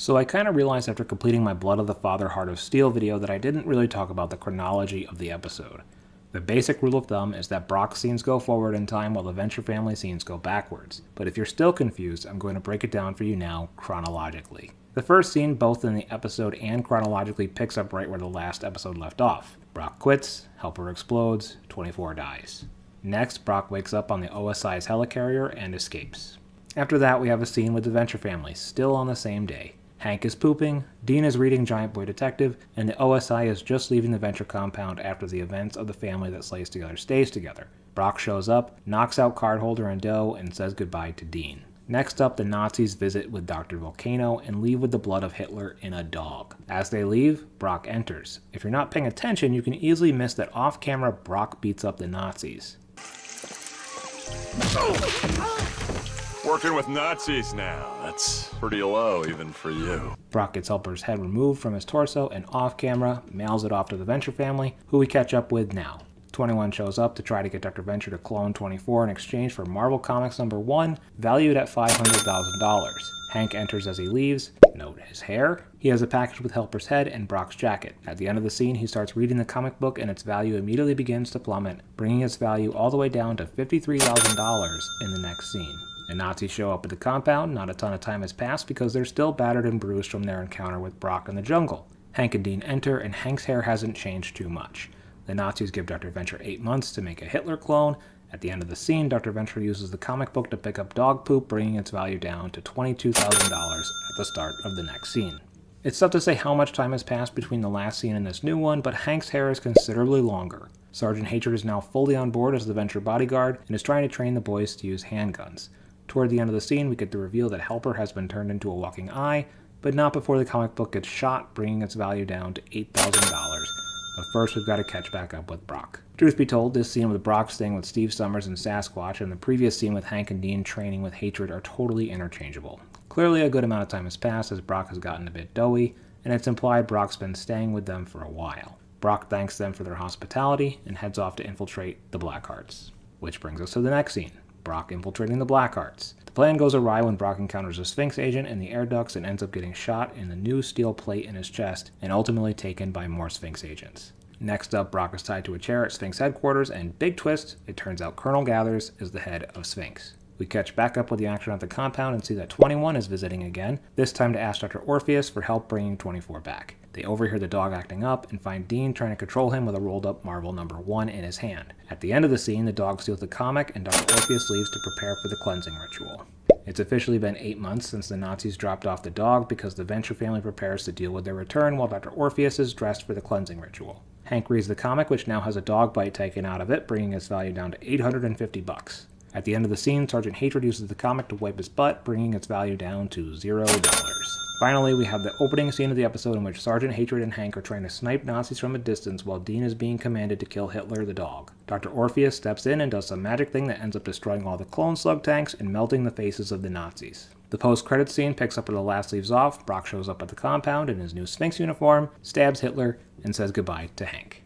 So I kind of realized after completing my Blood of the Father Heart of Steel video that I didn't really talk about the chronology of the episode. The basic rule of thumb is that Brock's scenes go forward in time while the Venture family scenes go backwards. But if you're still confused, I'm going to break it down for you now chronologically. The first scene, both in the episode and chronologically, picks up right where the last episode left off. Brock quits, Helper explodes, 24 dies. Next, Brock wakes up on the OSI's helicarrier and escapes. After that, we have a scene with the Venture family, still on the same day. Hank is pooping, Dean is reading Giant Boy Detective, and the OSI is just leaving the Venture compound after the events of the family that slays together stays together. Brock shows up, knocks out Cardholder and Doe, and says goodbye to Dean. Next up, the Nazis visit with Dr. Volcano and leave with the blood of Hitler in a dog. As they leave, Brock enters. If you're not paying attention, you can easily miss that off-camera Brock beats up the Nazis. Working with Nazis now. That's pretty low, even for you. Brock gets Helper's head removed from his torso and off-camera mails it off to the Venture family, who we catch up with now. 21 shows up to try to get Dr. Venture to clone 24 in exchange for Marvel Comics #1, valued at $500,000. Hank enters as he leaves. Note his hair. He has a package with Helper's head and Brock's jacket. At the end of the scene, he starts reading the comic book and its value immediately begins to plummet, bringing its value all the way down to $53,000 in the next scene. The Nazis show up at the compound. Not a ton of time has passed because they're still battered and bruised from their encounter with Brock in the jungle. Hank and Dean enter, and Hank's hair hasn't changed too much. The Nazis give Dr. Venture 8 months to make a Hitler clone. At the end of the scene, Dr. Venture uses the comic book to pick up dog poop, bringing its value down to $22,000 at the start of the next scene. It's tough to say how much time has passed between the last scene and this new one, but Hank's hair is considerably longer. Sergeant Hatred is now fully on board as the Venture bodyguard and is trying to train the boys to use handguns. Toward the end of the scene, we get the reveal that Helper has been turned into a walking eye, but not before the comic book gets shot, bringing its value down to $8,000. But first, we've got to catch back up with Brock. Truth be told, this scene with Brock staying with Steve Summers and Sasquatch and the previous scene with Hank and Dean training with Hatred are totally interchangeable. Clearly, a good amount of time has passed as Brock has gotten a bit doughy, and it's implied Brock's been staying with them for a while. Brock thanks them for their hospitality and heads off to infiltrate the Blackhearts. Which brings us to the next scene. Brock infiltrating the Blackhearts. The plan goes awry when Brock encounters a Sphinx agent in the air ducts and ends up getting shot in the new steel plate in his chest and ultimately taken by more Sphinx agents. Next up, Brock is tied to a chair at Sphinx headquarters, and big twist, it turns out Colonel Gathers is the head of Sphinx. We catch back up with the action at the compound and see that 21 is visiting again, this time to ask Dr. Orpheus for help bringing 24 back. They overhear the dog acting up and find Dean trying to control him with a rolled up Marvel #1 in his hand. At the end of the scene, the dog steals the comic and Dr. Orpheus leaves to prepare for the cleansing ritual. It's officially been 8 months since the Nazis dropped off the dog because the Venture family prepares to deal with their return while Dr. Orpheus is dressed for the cleansing ritual. Hank reads the comic, which now has a dog bite taken out of it, bringing its value down to $850. At the end of the scene, Sergeant Hatred uses the comic to wipe his butt, bringing its value down to $0. Finally, we have the opening scene of the episode in which Sergeant Hatred and Hank are trying to snipe Nazis from a distance while Dean is being commanded to kill Hitler the dog. Dr. Orpheus steps in and does some magic thing that ends up destroying all the clone slug tanks and melting the faces of the Nazis. The post-credit scene picks up where the last leaves off. Brock shows up at the compound in his new Sphinx uniform, stabs Hitler, and says goodbye to Hank.